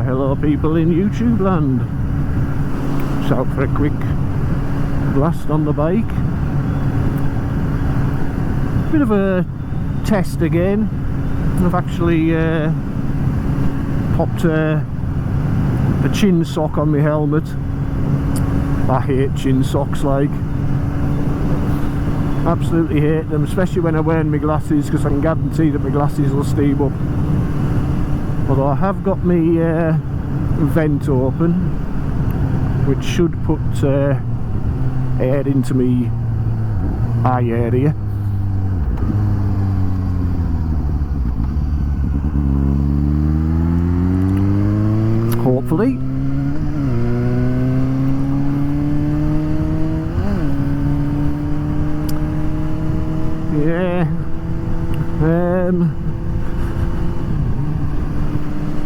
hello people in YouTube land. Just out for a quick blast on the bike. Bit of a test again. I've actually popped a chin sock on my helmet. I hate chin socks, like. Absolutely hate them, especially when I'm wearing my glasses, because I can guarantee that my glasses will steam up. Although I have got my vent open, which should put air into my eye area. Hopefully. Yeah.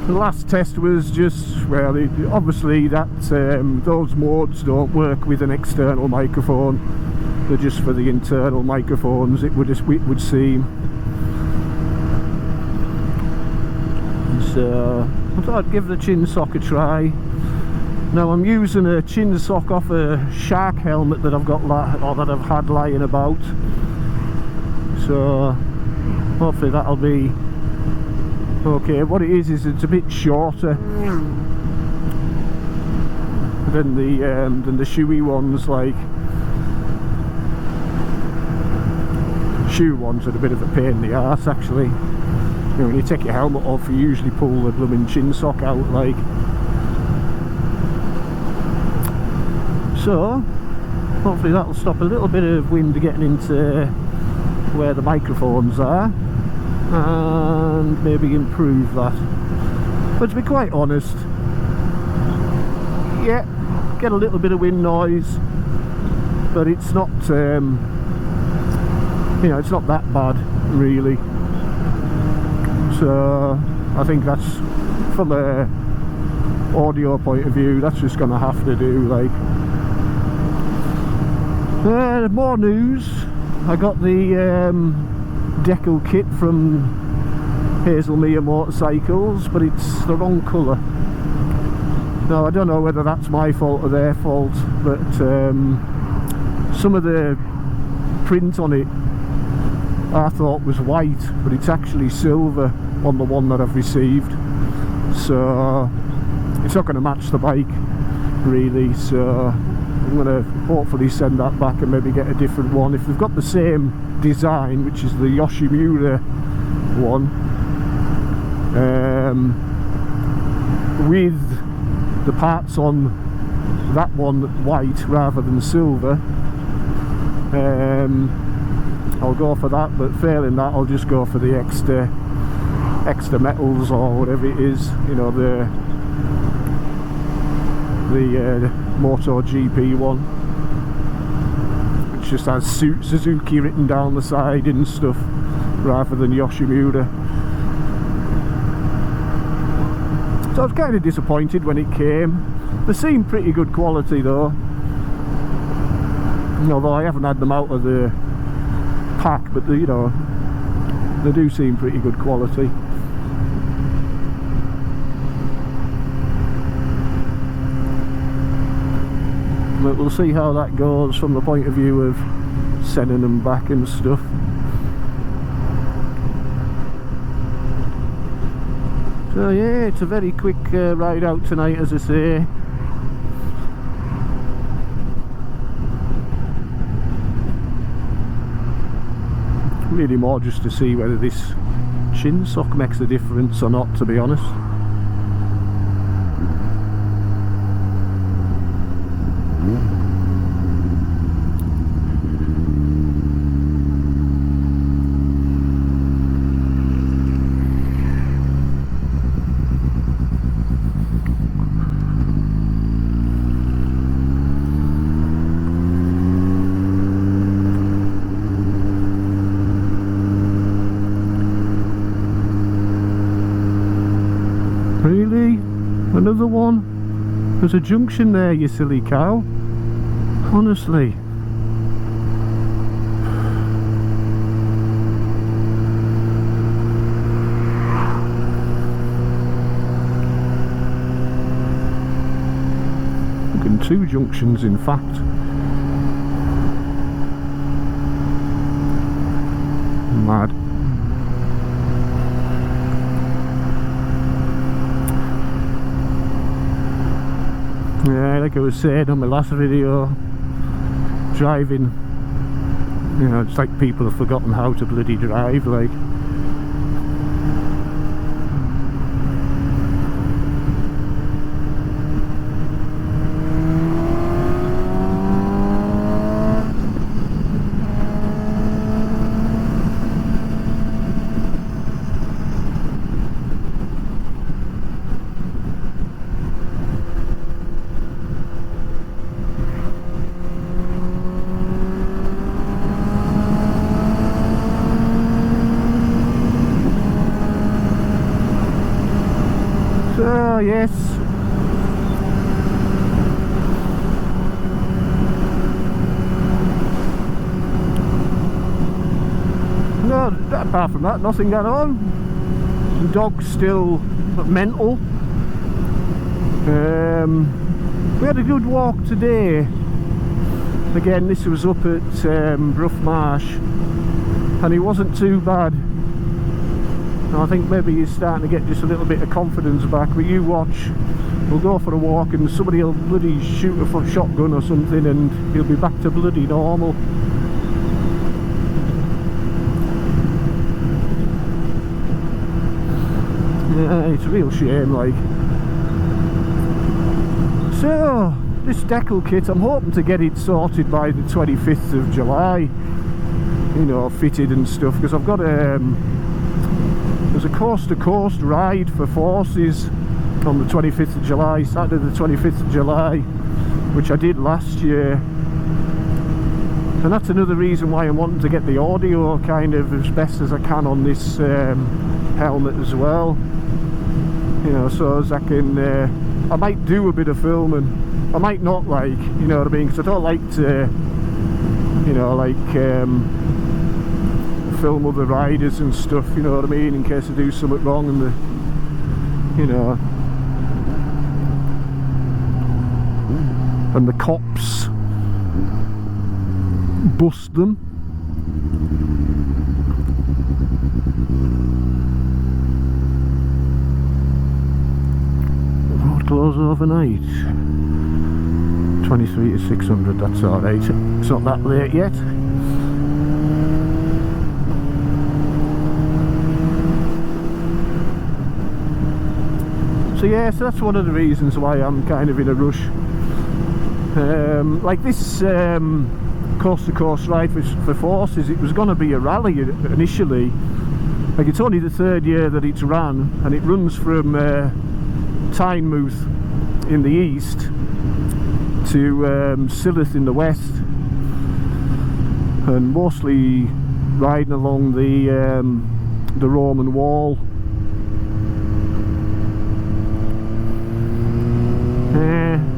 The last test was just, well, obviously that those modes don't work with an external microphone. They're just for the internal microphones, it would seem. So I thought I'd give the chin sock a try. Now I'm using a chin sock off a shark helmet that I've got, or that I've had lying about. So hopefully that'll be okay. What it is it's a bit shorter than the shoey ones. Like, shoe ones are a bit of a pain in the arse actually. You know, when you take your helmet off, you usually pull the blooming chin sock out, like. So hopefully that'll stop a little bit of wind getting into where the microphones are, and maybe improve that. But to be quite honest, yeah, get a little bit of wind noise, but it's not you know, it's not that bad really. So I think that's, from a audio point of view, that's just gonna have to do, like. More news. I got the decal kit from Hazelmere Motorcycles, but it's the wrong colour. Now I don't know whether that's my fault or their fault, but some of the print on it I thought was white, but it's actually silver on the one that I've received. So it's not going to match the bike really, so I'm going to hopefully send that back and maybe get a different one. If they've got the same design, which is the Yoshimura one, with the parts on that one white rather than silver, I'll go for that. But failing that, I'll just go for the extra metals or whatever it is, you know, the MotoGP one, which just has Suzuki written down the side and stuff rather than Yoshimura. So I was kind of disappointed when it came. They seem pretty good quality though, although I haven't had them out of the pack, but you know, they do seem pretty good quality. But we'll see how that goes from the point of view of sending them back and stuff. So yeah, it's a very quick ride out tonight, as I say. Really more just to see whether this chin sock makes a difference or not, to be honest. Really? Another one? There's a junction there, you silly cow. Honestly. in 2 junctions in fact. Mad. Yeah, like I was saying on my last video, driving, you know, it's like people have forgotten how to bloody drive, like. So yes, no, apart from that, nothing going on. The dog's still mental. We had a good walk today. Again, this was up at Brough Marsh, and it wasn't too bad. I think maybe he's starting to get just a little bit of confidence back. But you watch, we'll go for a walk and somebody will bloody shoot a shotgun or something and he'll be back to bloody normal. Yeah, it's a real shame, like. So, this decal kit, I'm hoping to get it sorted by the 25th of July. You know, fitted and stuff, because I've got there's a coast-to-coast ride for forces on the 25th of July, Saturday the 25th of July, which I did last year. And that's another reason why I'm wanting to get the audio kind of as best as I can on this helmet as well. You know, so as I can, I might do a bit of filming. I might not, like, you know what I mean, because I don't like to, you know, like, film other riders and stuff, you know what I mean, in case I do something wrong and the, you know, and the cops bust them. Road close overnight. 23 to 600, that's alright. It's not that late yet. So yes, that's one of the reasons why I'm kind of in a rush. Like this coast-to-coast ride for forces, it was going to be a rally initially. Like, it's only the 3rd year that it's ran, and it runs from Tynemouth in the east to Silloth in the west, and mostly riding along the Roman wall.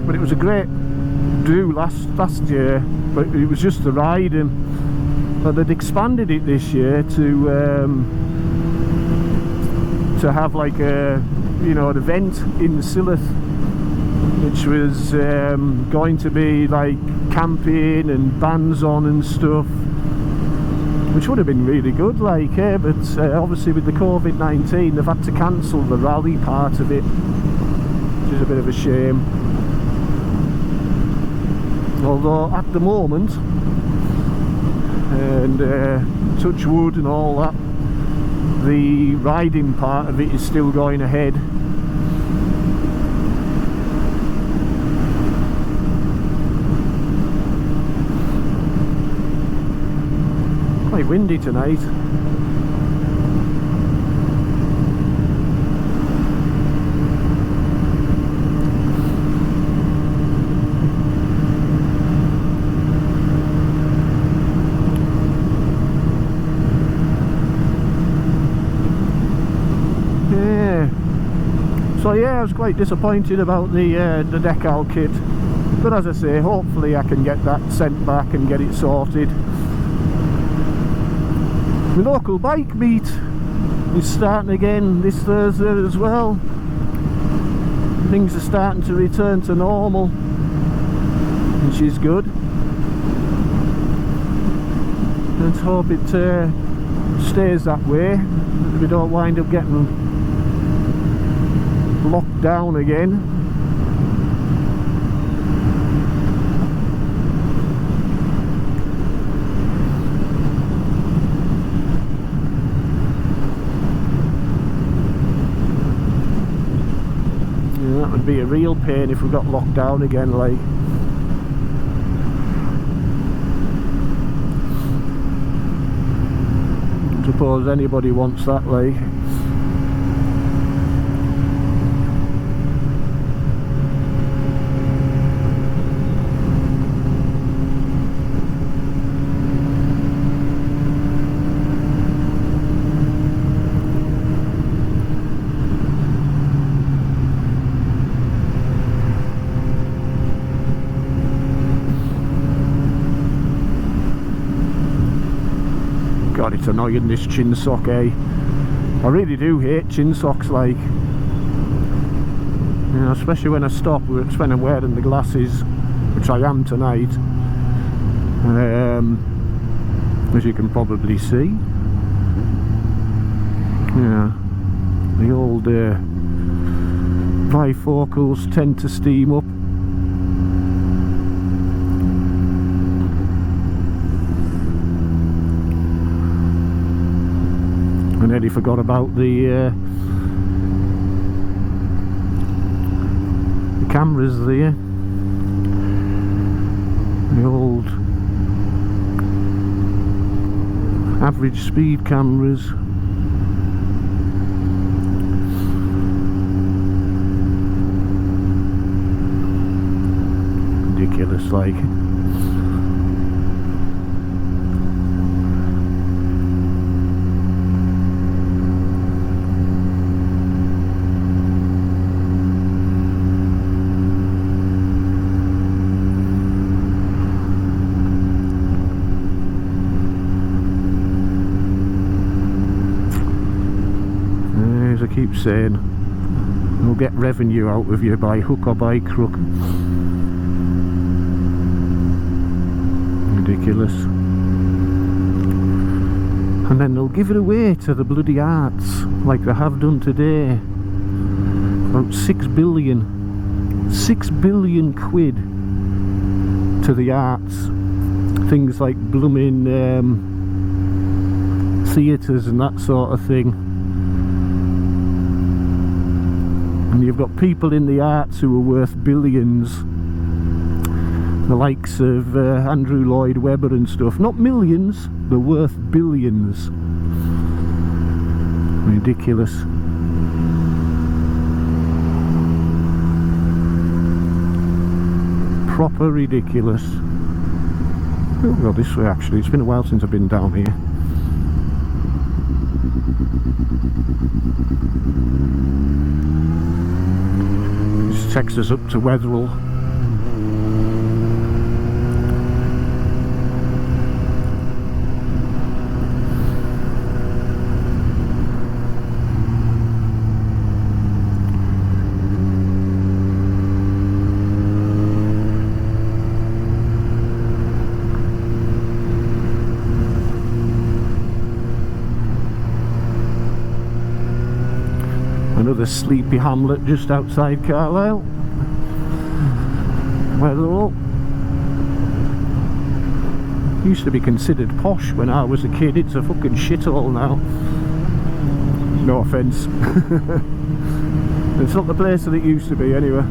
But it was a great do last year, but it was just the riding. But they'd expanded it this year to have like a, you know, an event in Silloth, which was going to be like camping and bands on and stuff, which would have been really good, like, but obviously with the COVID-19 they've had to cancel the rally part of it, which is a bit of a shame. Although at the moment, and touch wood and all that, the riding part of it is still going ahead. Quite windy tonight. So yeah, I was quite disappointed about the decal kit, but as I say, hopefully I can get that sent back and get it sorted. My local bike meet is starting again this Thursday as well. Things are starting to return to normal. which is good. Let's hope it stays that way, that we don't wind up getting locked down again. Yeah, that would be a real pain if we got locked down again, like. Suppose anybody wants that, like. God, it's annoying, this chin sock, eh? I really do hate chin socks, like. You know, especially when I stop, when I'm wearing the glasses, which I am tonight. As you can probably see. Yeah. The old bifocals tend to steam up. I nearly forgot about the cameras there. The old average speed cameras. Ridiculous, like. I keep saying, we'll get revenue out of you by hook or by crook. Ridiculous. And then they'll give it away to the bloody arts, like they have done today. About 6 billion quid to the arts. Things like blooming theatres and that sort of thing. And you've got people in the arts who are worth billions, the likes of Andrew Lloyd Webber and stuff. Not millions, they're worth billions. Ridiculous. Proper ridiculous. We'll go this way, actually. It's been a while since I've been down here. Takes us up to Wetherell. Another sleepy hamlet just outside Carlisle. Wetherell. Used to be considered posh when I was a kid. It's a fucking shithole now. No offence. It's not the place that it used to be anyway.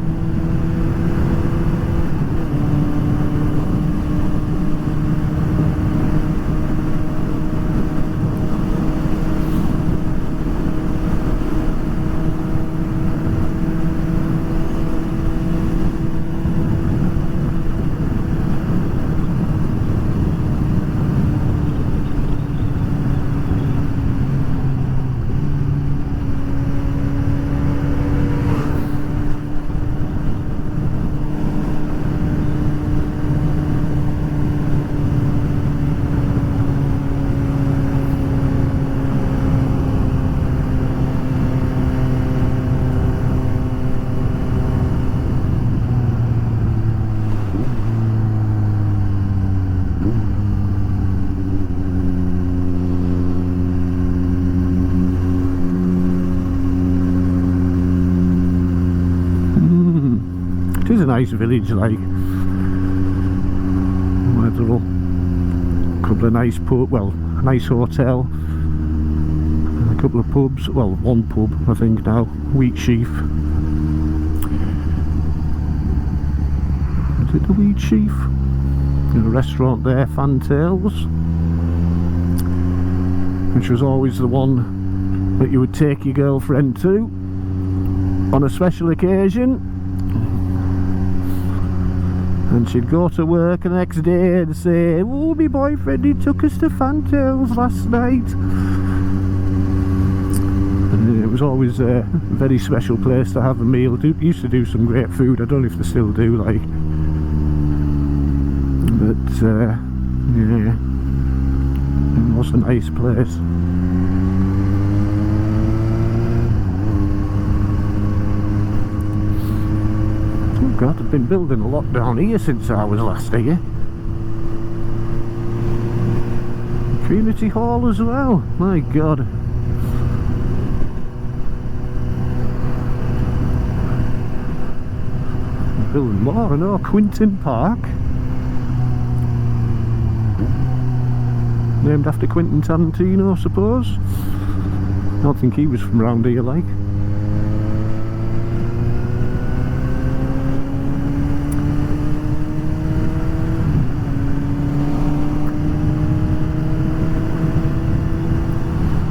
is a nice village, like. Little couple of nice pub, well, nice hotel, and a couple of pubs. Well, one pub, I think now, Wheat Sheaf. Is it the Wheat Sheaf? There's a restaurant there, Fantails, which was always the one that you would take your girlfriend to on a special occasion. And she'd go to work the next day and say, oh, my boyfriend, he took us to Fantails last night. And it was always a very special place to have a meal. Used to do some great food. I don't know if they still do, like. But, yeah, it was a nice place. God, I've been building a lot down here since I was last here. Community hall as well, my God. Building more, I know. Quinton Park, named after Quentin Tarantino, I suppose. I don't think he was from round here, like.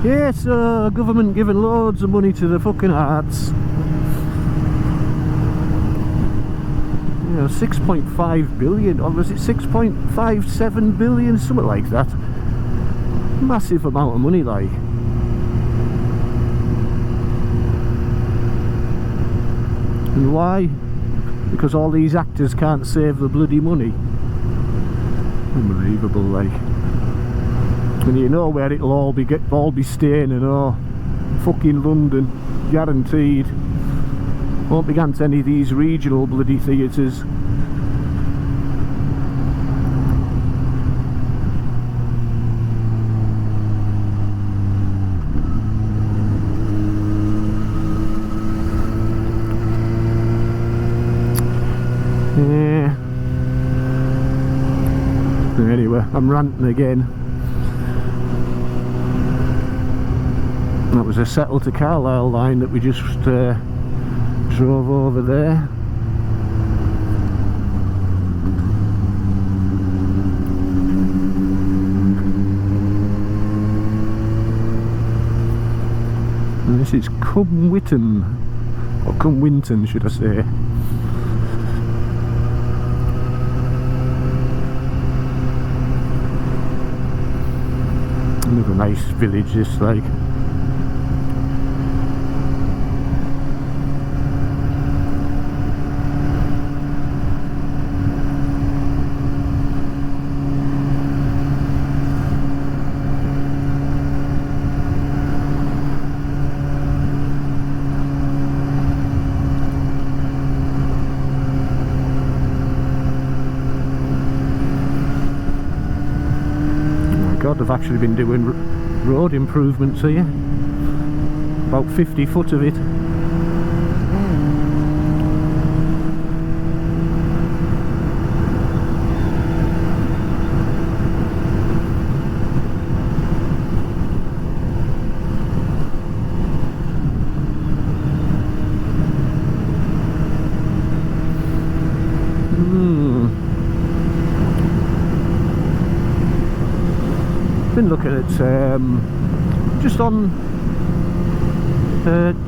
Yes, government giving loads of money to the fucking arts. You know, 6.5 billion, or was it 6.57 billion, something like that. Massive amount of money, like. And why? Because all these actors can't save the bloody money. Unbelievable, like. And you know where it'll all be staying, and oh, fucking London, guaranteed. Won't be going to any of these regional bloody theatres. Yeah. Anyway, I'm ranting again. That was a Settle to Carlisle line that we just drove over there. And this is Cumwhinton, or Cumwhinton should I say. Another nice village, this, like. They've actually been doing road improvements here. About 50 foot of it. Been looking at just on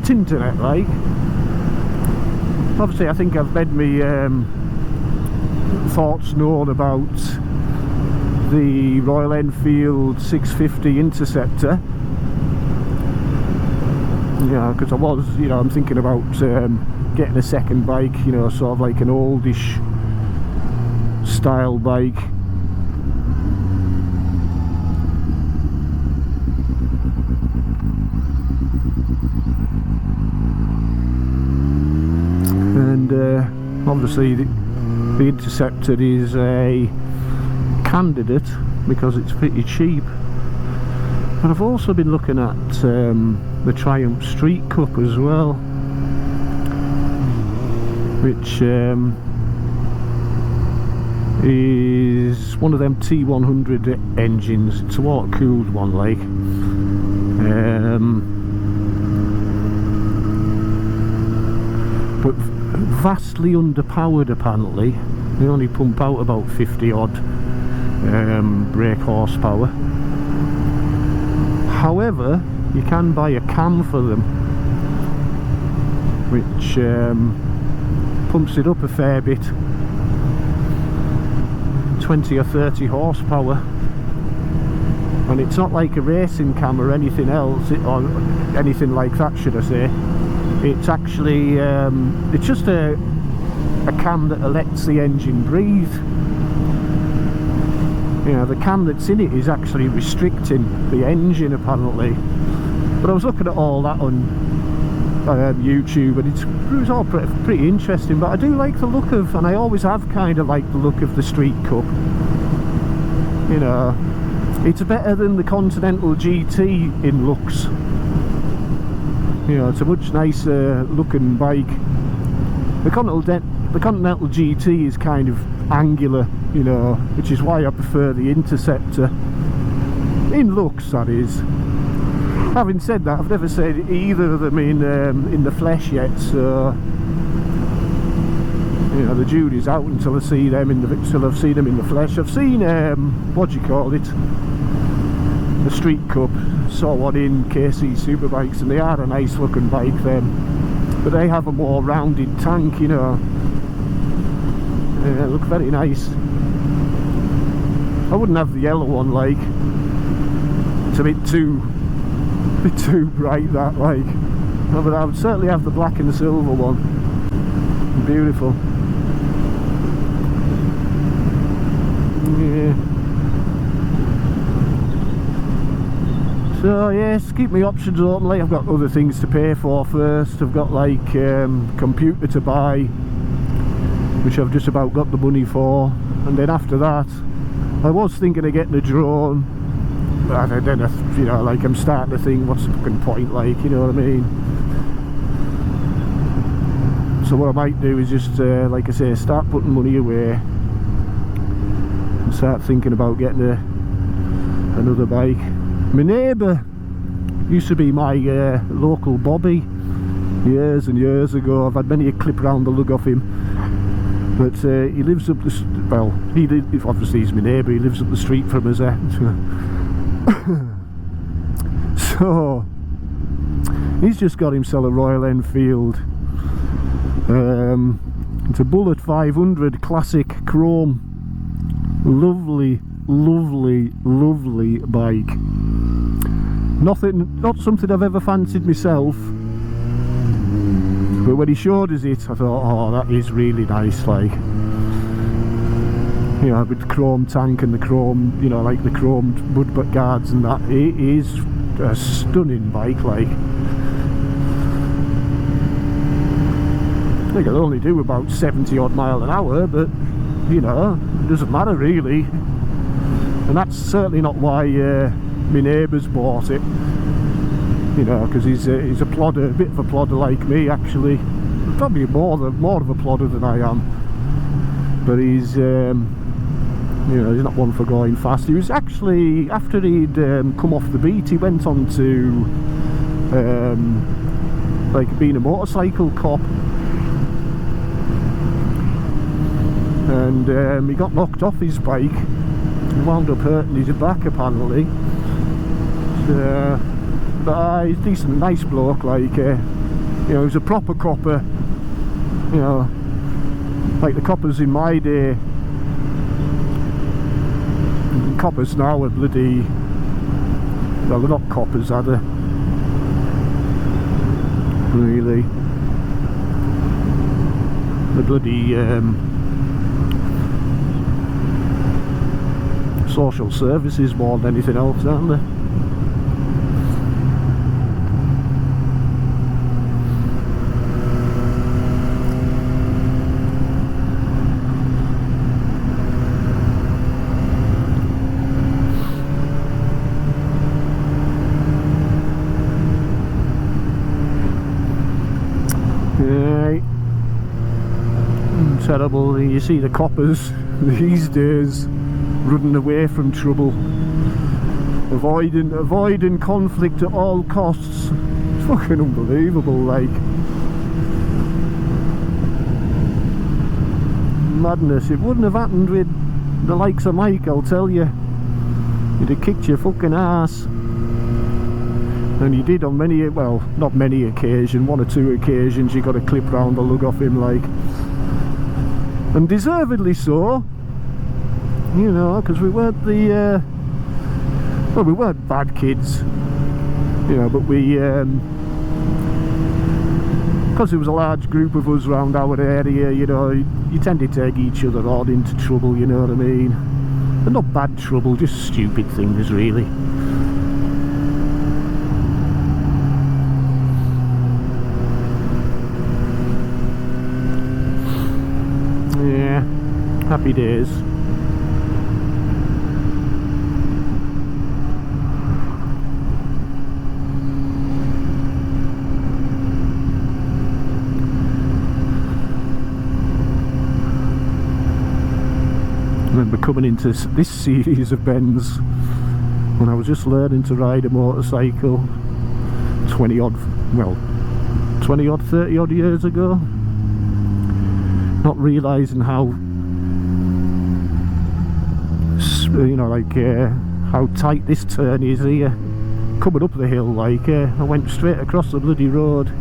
Tinternet, like. Obviously I think I've made me thoughts known about the Royal Enfield 650 Interceptor. Yeah, because I was, you know, I'm thinking about getting a second bike, you know, sort of like an oldish style bike. And obviously the Interceptor is a candidate because it's pretty cheap. But I've also been looking at the Triumph Street Cup as well. which is one of them T100 engines. It's a water cooled one, like. But vastly underpowered apparently. They only pump out about 50 odd brake horsepower. However, you can buy a cam for them, which pumps it up a fair bit, 20 or 30 horsepower, and it's not like a racing cam or anything else, or anything like that, should I say. It's actually it's just a cam that lets the engine breathe. You know, the cam that's in it is actually restricting the engine apparently. But I was looking at all that on YouTube, and it was all pretty interesting. But I do like the look of, and I always have kind of liked the look of the Street Cup. You know, it's better than the Continental GT in looks. You know, it's a much nicer looking bike. The Continental GT is kind of angular, you know, which is why I prefer the Interceptor in looks, that is. Having said that, I've never seen either of them in the flesh yet, so you know, the jury's out until I see them until I've seen them in the flesh. I've seen what do you call it, the Street Cup. Saw one in KC Superbikes, and they are a nice looking bike then, but they have a more rounded tank, you know. Look very nice. I wouldn't have the yellow one, like. It's a bit too bright, that, like. No, but I would certainly have the black and the silver one. Beautiful. Yeah. So yes, keep my options open. Like, I've got other things to pay for first. I've got like computer to buy, which I've just about got the money for, and then after that I was thinking of getting a drone, but then you know, like, I'm starting to think, what's the fucking point, like, you know what I mean? So what I might do is just like I say, start putting money away and start thinking about getting another bike. My neighbour used to be my local bobby years and years ago. I've had many a clip round the lug off him. But he lives up the, well, obviously he's my neighbour, he lives up the street from us there. So he's just got himself a Royal Enfield. It's a Bullet 500 classic chrome. Lovely, lovely, lovely bike. Not something I've ever fancied myself. But when he showed us it, I thought, oh, that is really nice, like, you know, with the chrome tank and the chrome, you know, like the chromed mud guards and that. It is a stunning bike, like. I think it'll only do about 70 odd mile an hour, but, you know, it doesn't matter really. And that's certainly not why my neighbour's bought it. You know, because he's a plodder, a bit of a plodder like me, actually. Probably more of a plodder than I am. But he's, you know, he's not one for going fast. He was actually, after he'd come off the beat, he went on to, like, being a motorcycle cop. And he got knocked off his bike. He wound up hurting his back, apparently. But he's a decent, nice bloke, like, you know, he's a proper copper, you know, like the coppers in my day. Coppers now are bloody, well, they're not coppers, are they? Really. The bloody social services more than anything else, aren't they? terrible. You see the coppers these days running away from trouble, avoiding conflict at all costs. It's fucking unbelievable, like. Madness. It wouldn't have happened with the likes of Mike, I'll tell you. He'd have kicked your fucking ass. And he did on many, well, not many occasions, 1 or 2 occasions you got a clip round the lug off him, like. And deservedly so, you know, because we weren't the, well, we weren't bad kids, you know, but we, because there was a large group of us around our area, you know, you tended to egg each other on into trouble, you know what I mean? But not bad trouble, just stupid things, really. Yeah, happy days. I remember coming into this series of bends when I was just learning to ride a motorcycle 20 odd 30 odd years ago, not realising how, you know, like how tight this turn is here coming up the hill. Like I went straight across the bloody road.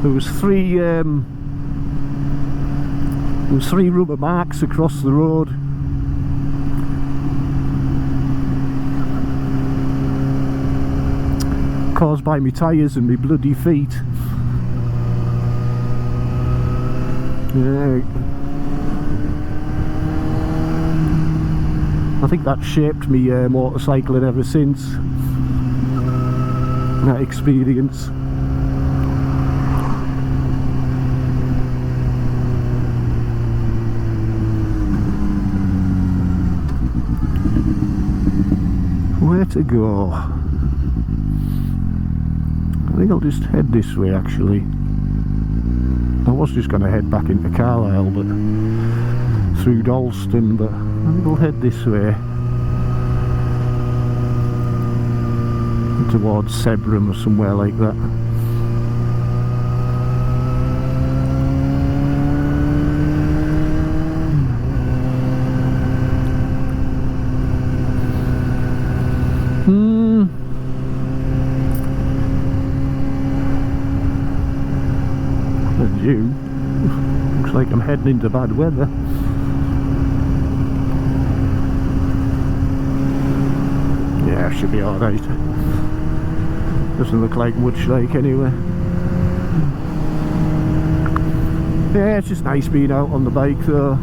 There was three rubber marks across the road. Caused by my tyres and my bloody feet. Yeah. I think that shaped me motorcycling ever since. That experience. Where to go? I think I'll just head this way, actually. I was just going to head back into Carlisle, but through Dalston, but I think I'll head this way towards Sebrum or somewhere like that. Looks like I'm heading into bad weather. Yeah, should be alright. Doesn't look like much, like, anyway. Yeah, it's just nice being out on the bike though.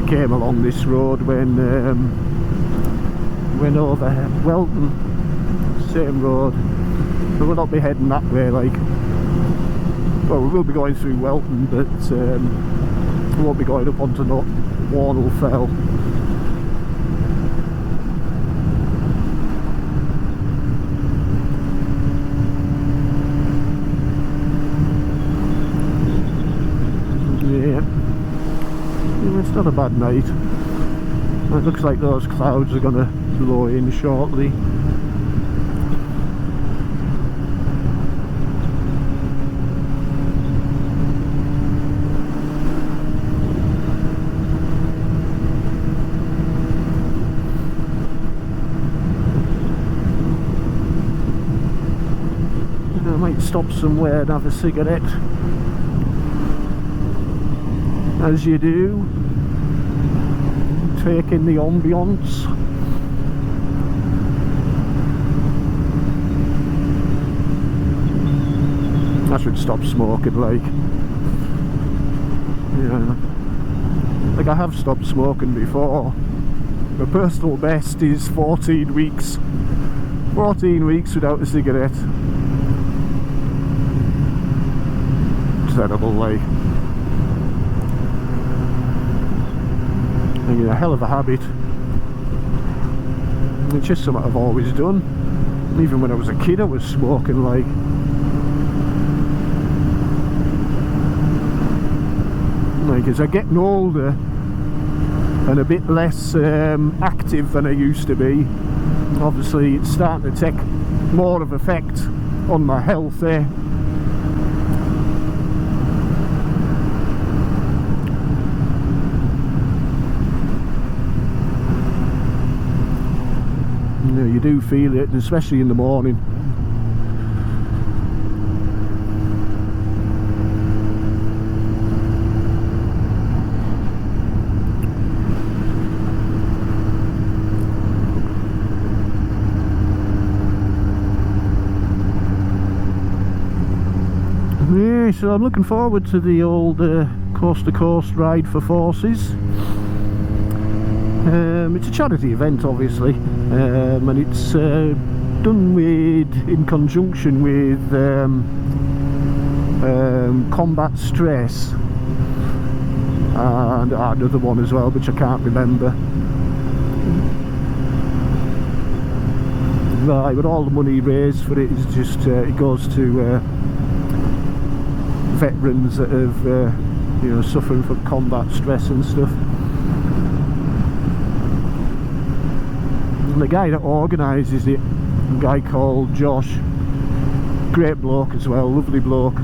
Came along this road when went over Welton, same road, but we'll not be heading that way, like. Well, we will be going through Welton, but we won't be going up onto Warnell Fell. It's not a bad night. It looks like those clouds are going to blow in shortly. I might stop somewhere and have a cigarette, as you do. Take in the ambience. should stop smoking, like, yeah. Like, I have stopped smoking before. My personal best is 14 weeks. 14 weeks without a cigarette. Terrible, like. And, a hell of a habit. It's just something I've always done. Even when I was a kid, I was smoking, like. Like, as I'm getting older and a bit less active than I used to be, obviously it's starting to take more of effect on my health there. You do feel it, especially in the morning. Yeah, so I'm looking forward to the old coast to coast ride for forces. It's a charity event, obviously, and it's done in conjunction with combat stress and another one as well, which I can't remember. Right, but all the money raised for it is just it goes to veterans that have you know, suffering from combat stress and stuff. And the guy that organises it, a guy called Josh, great bloke as well, lovely bloke,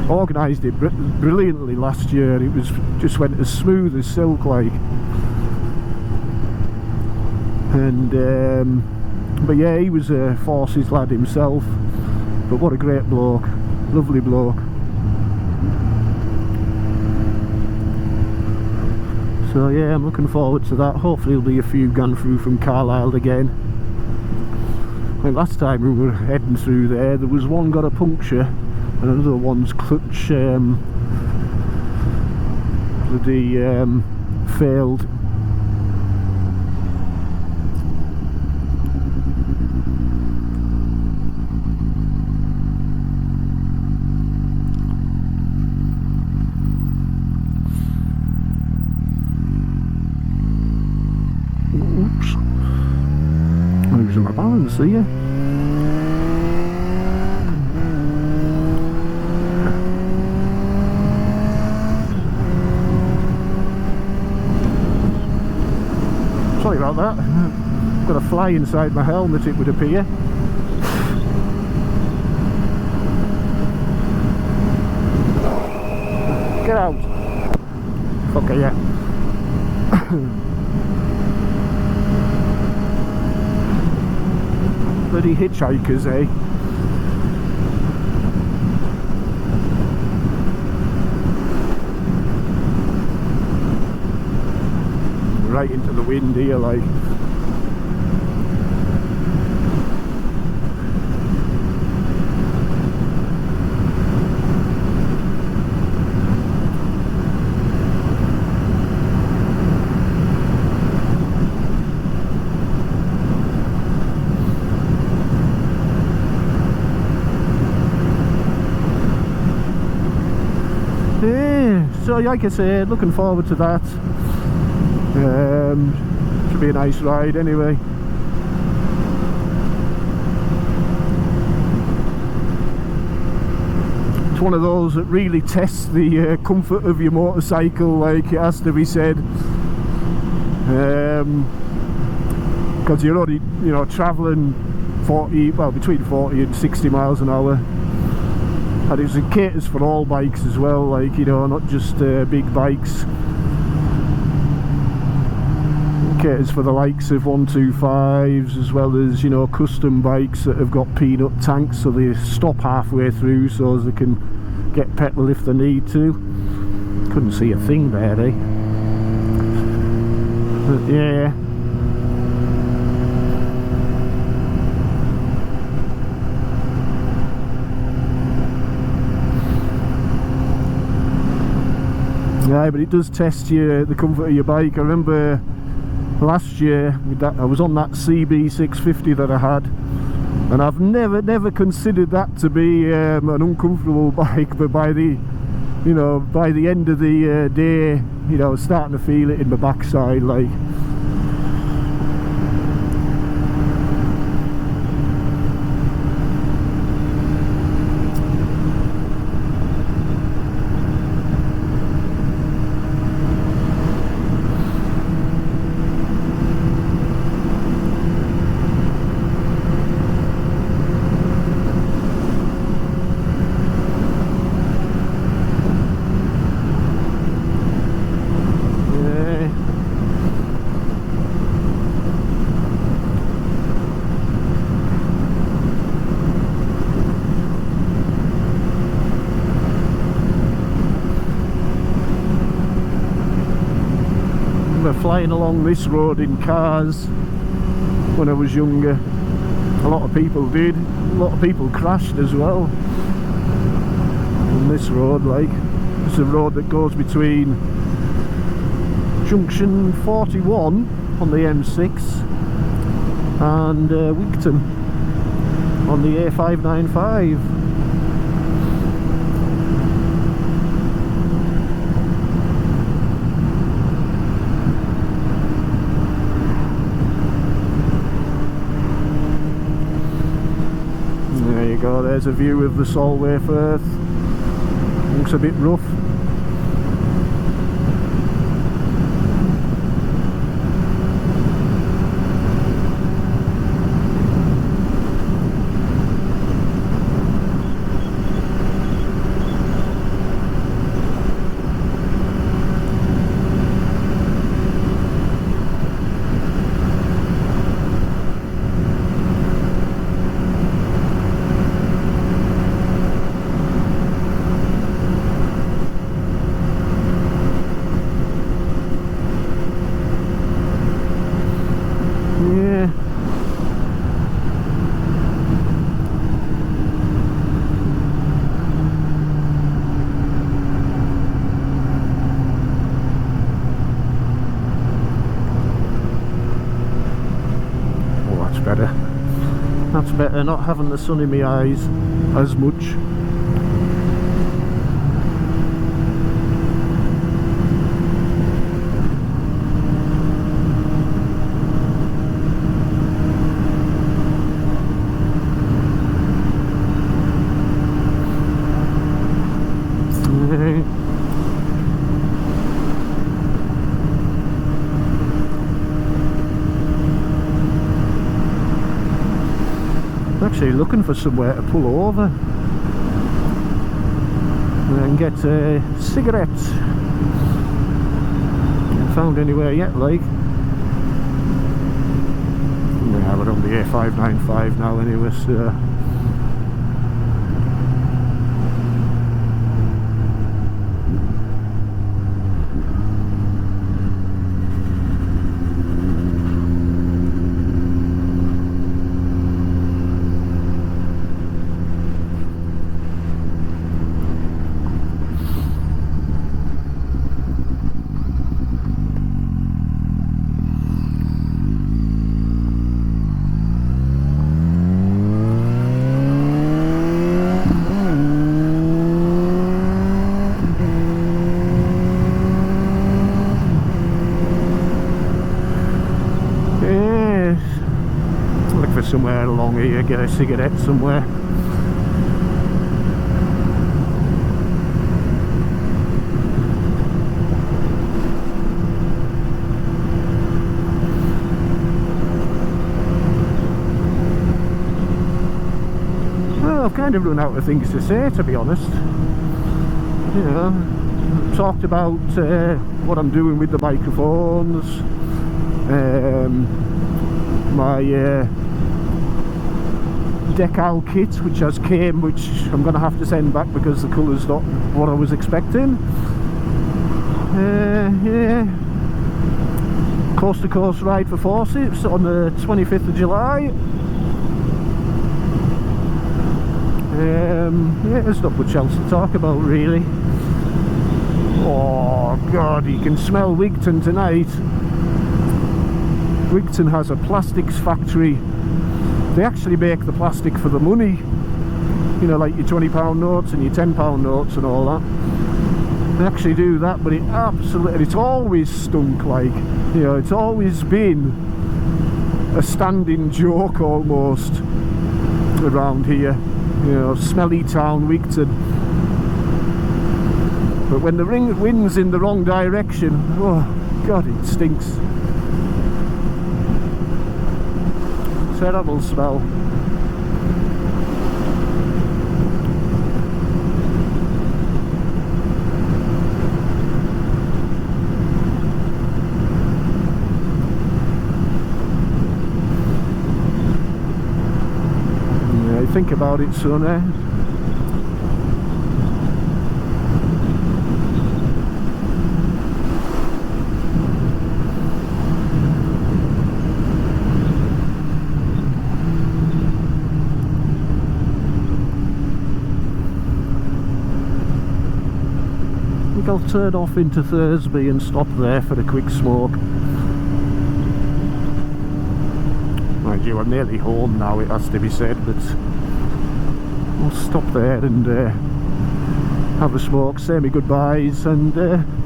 organised it brilliantly last year. It was just went as smooth as silk, like. And but yeah, he was a forces lad himself, but what a great bloke, lovely bloke. So yeah, I'm looking forward to that. Hopefully there'll be a few gone through from Carlisle again. I think last time we were heading through there was one got a puncture and another one's clutch failed. Losing my balance here. Sorry about that. Got a fly inside my helmet, it would appear. Get out. Fucker, yeah. Bloody hitchhikers, eh? Right into the wind here, like. So like I said, looking forward to that. Should be a nice ride anyway. It's one of those that really tests the comfort of your motorcycle, like it has to be said. Because you're already, you know, travelling between 40 and 60 miles an hour. And it caters for all bikes as well, like, you know, not just big bikes. It caters for the likes of 125s as well as, you know, custom bikes that have got peanut tanks, so they stop halfway through so as they can get petrol if they need to. Couldn't see a thing there, eh? But yeah. Yeah, but it does test the comfort of your bike. I remember last year with that, I was on that CB650 that I had, and I've never considered that to be an uncomfortable bike, but by the end of the day, you know, I was starting to feel it in my backside, like. Flying along this road in cars when I was younger. A lot of people did. A lot of people crashed as well on this road. Like, it's a road that goes between junction 41 on the M6 and Wigton on the A595. Go, there's a view of the Solway Firth. Looks a bit rough. That's better, not having the sun in my eyes as much. Actually looking for somewhere to pull over and get a cigarette. Haven't found anywhere yet, like. Yeah, we're on the A595 now anyway, so. Somewhere along here, get a cigarette somewhere. Well, I've kind of run out of things to say, to be honest. You know, talked about what I'm doing with the microphones, my decal kit which came, which I'm going to have to send back because the colour's not what I was expecting. Yeah, coast to coast ride for Forceps on the 25th of July. Yeah, there's not much else to talk about really. Oh god, you can smell Wigton tonight. Wigton has a plastics factory. They actually make the plastic for the money, you know, like your £20 notes and your £10 notes and all that. They actually do that, but it absolutely, it's always stunk, like, you know, it's always been a standing joke almost around here, you know, smelly town Wigton. But when the wind's in the wrong direction, oh god, it stinks. Terrible smell. Yeah, think about it, son, eh? I'll turn off into Thursby and stop there for a quick smoke. Mind you, I'm nearly home now, it has to be said, but I'll stop there and have a smoke, say me goodbyes, and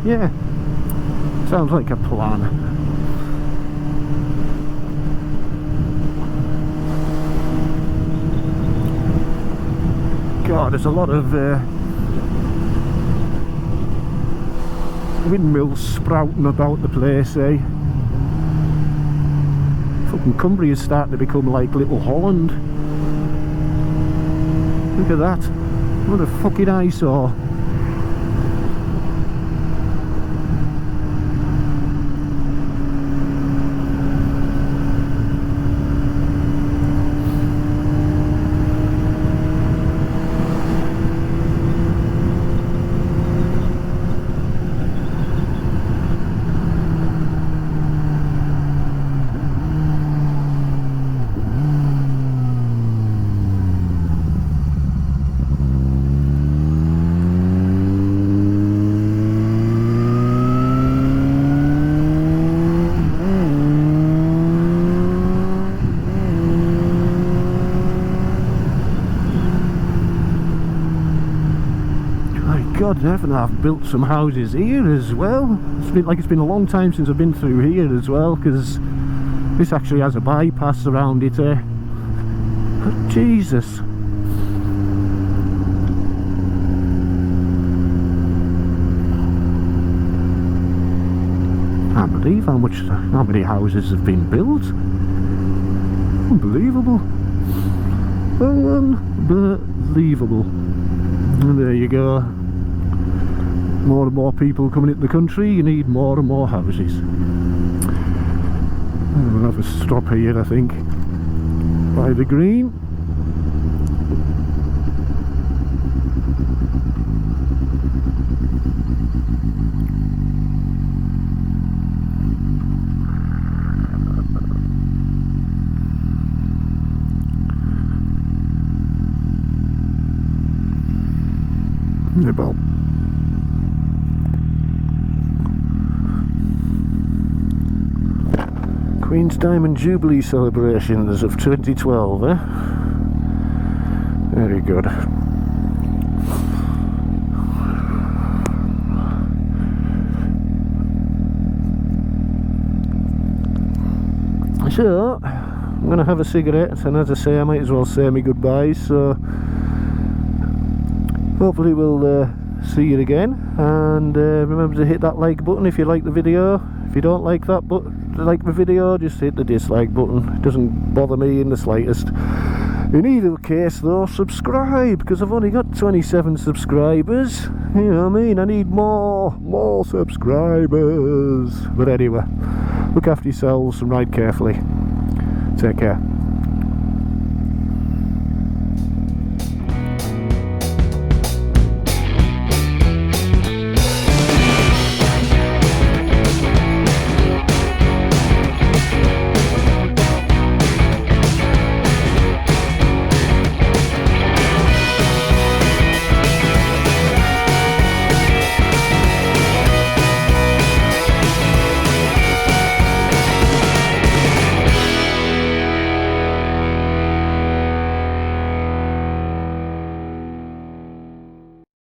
yeah, sounds like a plan. God, there's a lot of windmills sprouting about the place, eh? Fucking Cumbria's starting to become like Little Holland. Look at that. What a fucking eyesore. God, heaven, I've built some houses here as well. It's been a long time since I've been through here as well, because this actually has a bypass around it, eh? But Jesus. Can't believe how many houses have been built. Unbelievable. Unbelievable. And there you go. More and more people coming into the country, you need more and more houses. We'll have a stop here, I think, by the green. About Queen's Diamond Jubilee celebrations of 2012, eh? Very good. So, I'm going to have a cigarette, and as I say, I might as well say me goodbyes, so hopefully we'll see you again, and remember to hit that like button if you like the video. If you don't like that like the video, just hit the dislike button. It doesn't bother me in the slightest. In either case though, subscribe, because I've only got 27 subscribers. You know what I mean? I need more subscribers. But anyway, look after yourselves and ride carefully. Take care.